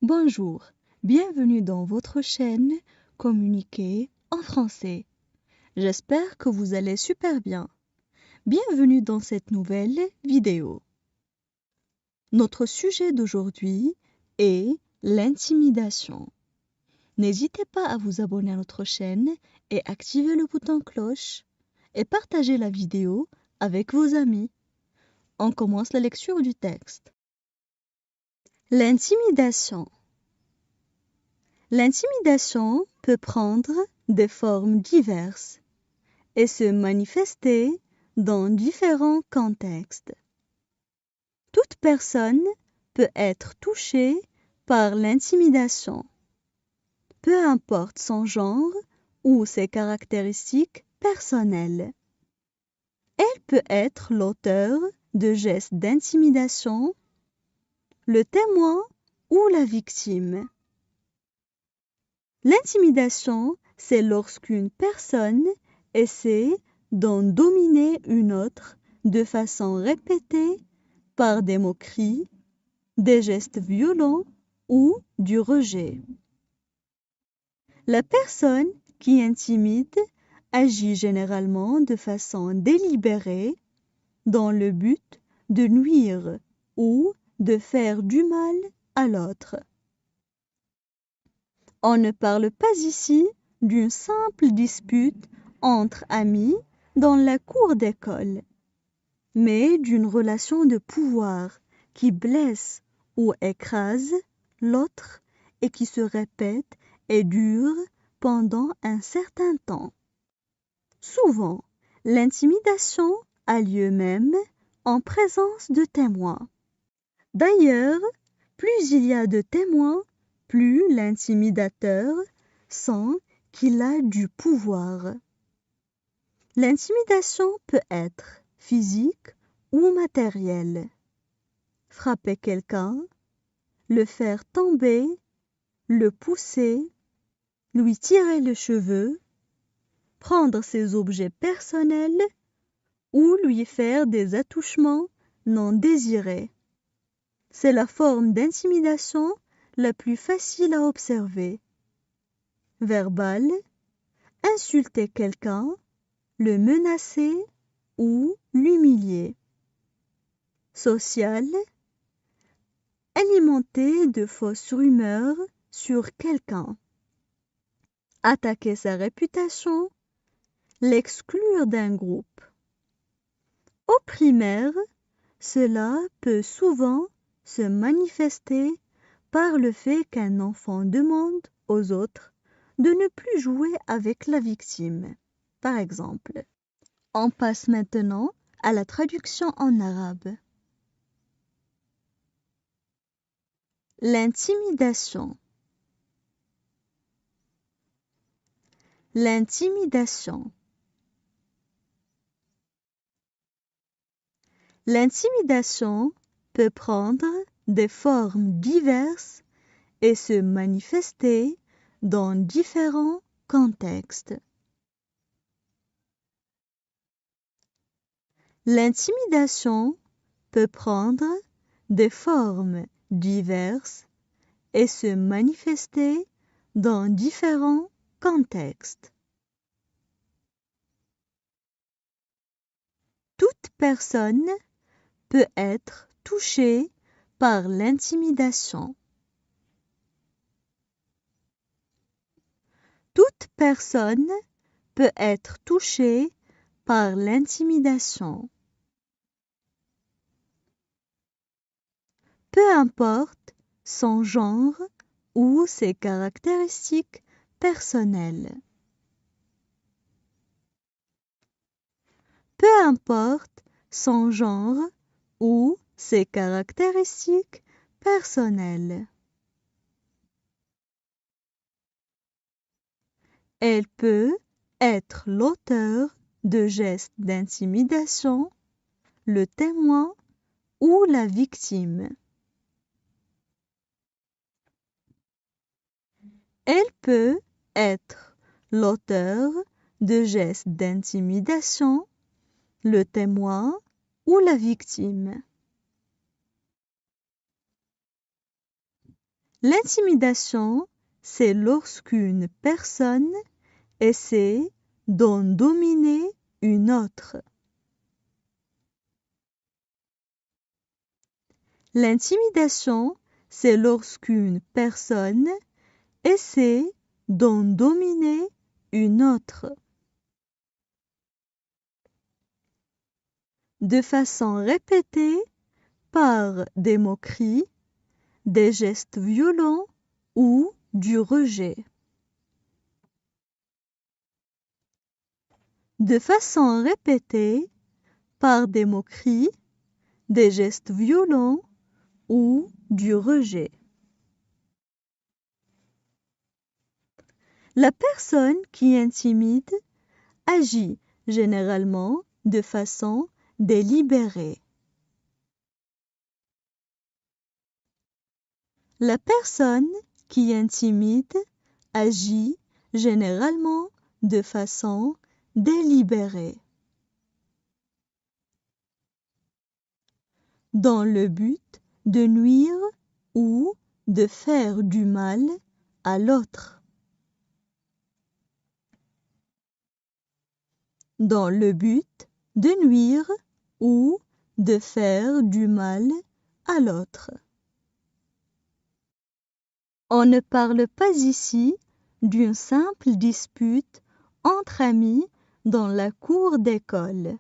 Bonjour, bienvenue dans votre chaîne Communiquer en français. J'espère que vous allez super bien. Bienvenue dans cette nouvelle vidéo. Notre sujet d'aujourd'hui est l'intimidation. N'hésitez pas à vous abonner à notre chaîne et activer le bouton cloche et partager la vidéo avec vos amis. On commence la lecture du texte. L'intimidation. L'intimidation peut prendre des formes diverses et se manifester dans différents contextes. Toute personne peut être touchée par l'intimidation, peu importe son genre ou ses caractéristiques personnelles. Elle peut être l'auteur de gestes d'intimidation, le témoin ou la victime. L'intimidation, c'est lorsqu'une personne essaie d'en dominer une autre de façon répétée par des moqueries, des gestes violents ou du rejet. La personne qui intimide agit généralement de façon délibérée dans le but de nuire ou de faire du mal à l'autre. On ne parle pas ici d'une simple dispute entre amis dans la cour d'école, mais d'une relation de pouvoir qui blesse ou écrase l'autre et qui se répète et dure pendant un certain temps. Souvent, l'intimidation a lieu même en présence de témoins. D'ailleurs, plus il y a de témoins, plus l'intimidateur sent qu'il a du pouvoir. L'intimidation peut être physique ou matérielle. Frapper quelqu'un, le faire tomber, le pousser, lui tirer les cheveux, prendre ses objets personnels ou lui faire des attouchements non désirés. C'est la forme d'intimidation la plus facile à observer. Verbal, insulter quelqu'un, le menacer ou l'humilier. Social, alimenter de fausses rumeurs sur quelqu'un. Attaquer sa réputation, l'exclure d'un groupe. Au primaire, cela peut souvent se manifester par le fait qu'un enfant demande aux autres de ne plus jouer avec la victime. Par exemple, on passe maintenant à la traduction en arabe. L'intimidation. L'intimidation. L'intimidation peut prendre des formes diverses et se manifester dans différents contextes. L'intimidation peut prendre des formes diverses et se manifester dans différents contextes. Toute personne peut être touchée par l'intimidation. Toute personne peut être touchée par l'intimidation. Peu importe son genre ou ses caractéristiques personnelles. Peu importe son genre ou ses caractéristiques personnelles. Elle peut être l'auteur de gestes d'intimidation, le témoin ou la victime. Elle peut être l'auteur de gestes d'intimidation, le témoin ou la victime. L'intimidation, c'est lorsqu'une personne essaie d'en dominer une autre. L'intimidation, c'est lorsqu'une personne essaie d'en dominer une autre. De façon répétée, par des moqueries, des gestes violents ou du rejet. De façon répétée, par des moqueries, des gestes violents ou du rejet. La personne qui intimide agit généralement de façon délibérée. La personne qui intimide agit généralement de façon délibérée. Dans le but de nuire ou de faire du mal à l'autre. Dans le but de nuire ou de faire du mal à l'autre. On ne parle pas ici d'une simple dispute entre amis dans la cour d'école.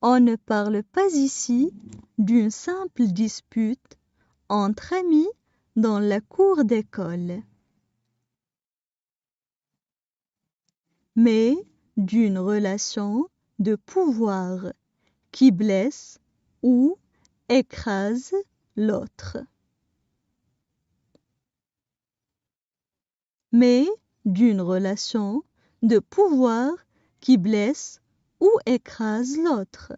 On ne parle pas ici d'une simple dispute entre amis dans la cour d'école, mais d'une relation de pouvoir qui blesse ou écrase l'autre. Mais d'une relation de pouvoir qui blesse ou écrase l'autre.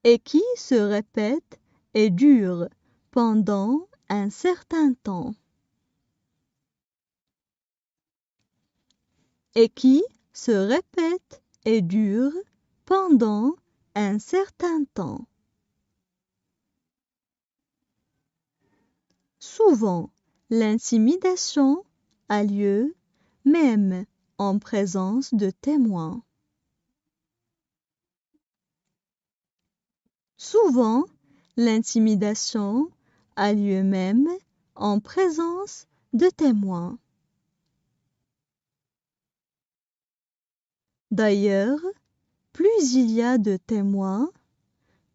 Et qui se répète et dure pendant un certain temps. Et qui se répète et dure pendant un certain temps. Souvent, l'intimidation a lieu même en présence de témoins. Souvent, l'intimidation a lieu même en présence de témoins. D'ailleurs, plus il y a de témoins,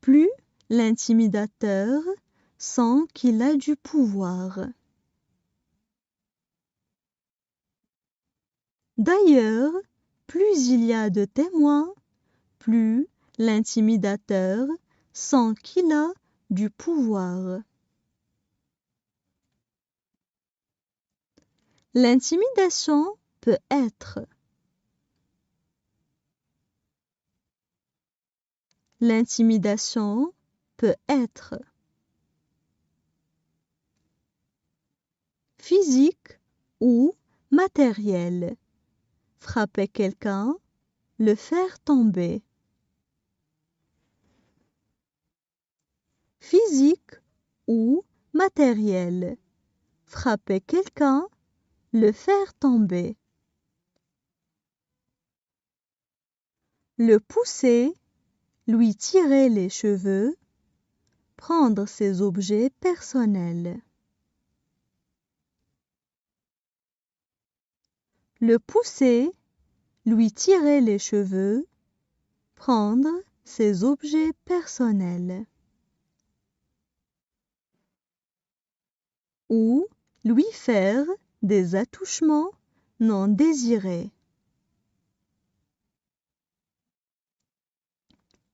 plus l'intimidateur sent qu'il a du pouvoir. D'ailleurs, plus il y a de témoins, plus l'intimidateur sent qu'il a du pouvoir. L'intimidation peut être L'intimidation peut être physique ou matérielle. Frapper quelqu'un, le faire tomber. Physique ou matérielle. Frapper quelqu'un, le faire tomber. Le pousser, lui tirer les cheveux, prendre ses objets personnels. Le pousser, lui tirer les cheveux, prendre ses objets personnels. Ou lui faire des attouchements non désirés.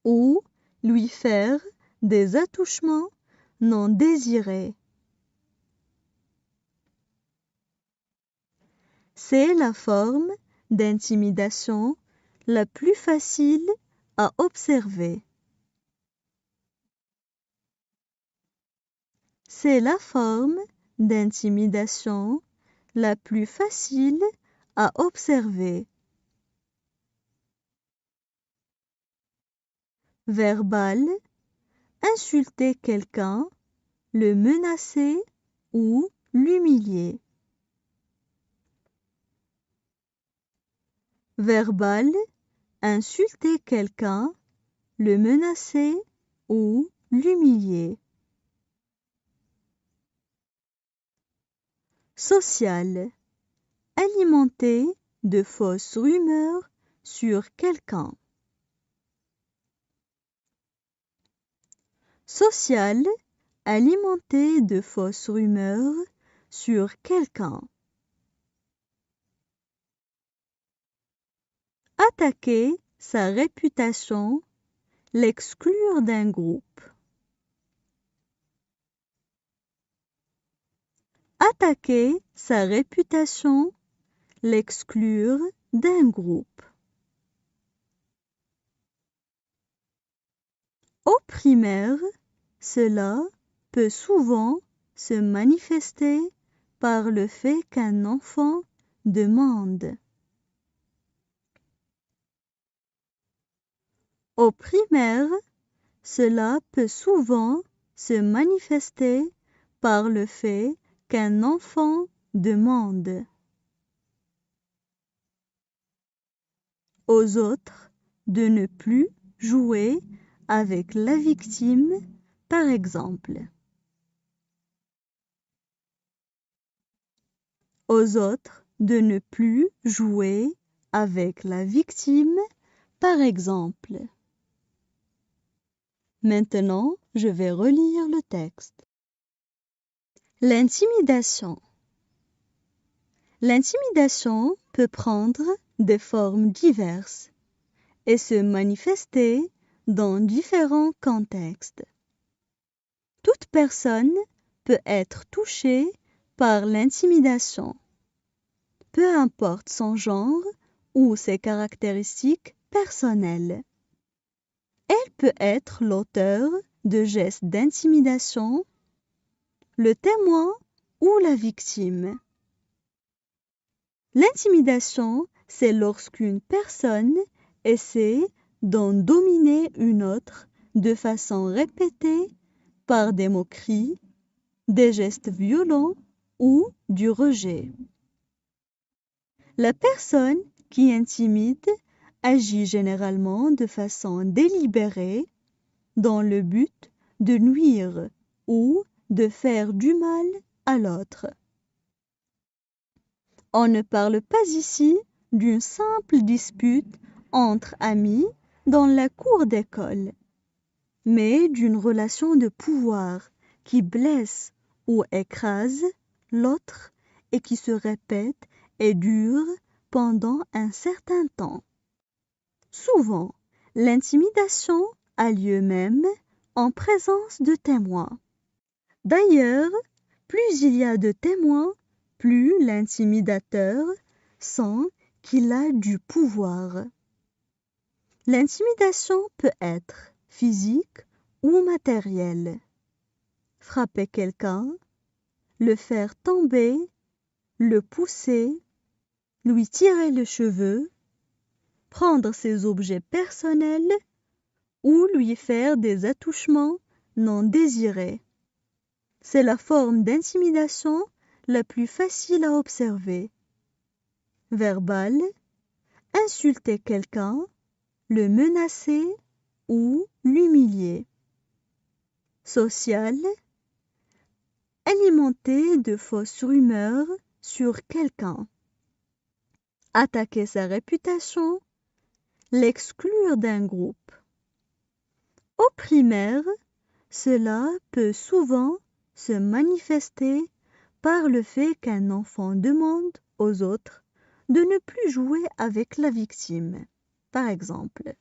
Ou lui faire des attouchements non désirés. C'est la forme d'intimidation la plus facile à observer. C'est la forme d'intimidation la plus facile à observer. Verbal, insulter quelqu'un, le menacer ou l'humilier. Verbal, insulter quelqu'un, le menacer ou l'humilier. Social, alimenter de fausses rumeurs sur quelqu'un. Social, alimenter de fausses rumeurs sur quelqu'un. Attaquer sa réputation, l'exclure d'un groupe. Attaquer sa réputation, l'exclure d'un groupe. Au primaire, cela peut souvent se manifester par le fait qu'un enfant demande. Au primaire, cela peut souvent se manifester par le fait qu'un enfant demande. Aux autres de ne plus jouer avec la victime, par exemple. Aux autres de ne plus jouer avec la victime, par exemple. Maintenant, je vais relire le texte. L'intimidation. L'intimidation peut prendre des formes diverses et se manifester dans différents contextes. Toute personne peut être touchée par l'intimidation, peu importe son genre ou ses caractéristiques personnelles. Elle peut être l'auteur de gestes d'intimidation, le témoin ou la victime. L'intimidation, c'est lorsqu'une personne essaie d'en dominer une autre de façon répétée par des moqueries, des gestes violents ou du rejet. La personne qui intimide agit généralement de façon délibérée dans le but de nuire ou de faire du mal à l'autre. On ne parle pas ici d'une simple dispute entre amis dans la cour d'école, mais d'une relation de pouvoir qui blesse ou écrase l'autre et qui se répète et dure pendant un certain temps. Souvent, l'intimidation a lieu même en présence de témoins. D'ailleurs, plus il y a de témoins, plus l'intimidateur sent qu'il a du pouvoir. L'intimidation peut être physique ou matérielle. Frapper quelqu'un, le faire tomber, le pousser, lui tirer les cheveux, prendre ses objets personnels ou lui faire des attouchements non désirés. C'est la forme d'intimidation la plus facile à observer. Verbal, insulter quelqu'un, le menacer ou l'humilier. Social, alimenter de fausses rumeurs sur quelqu'un. Attaquer sa réputation, l'exclure d'un groupe. Au primaire, cela peut souvent se manifester par le fait qu'un enfant demande aux autres de ne plus jouer avec la victime, par exemple.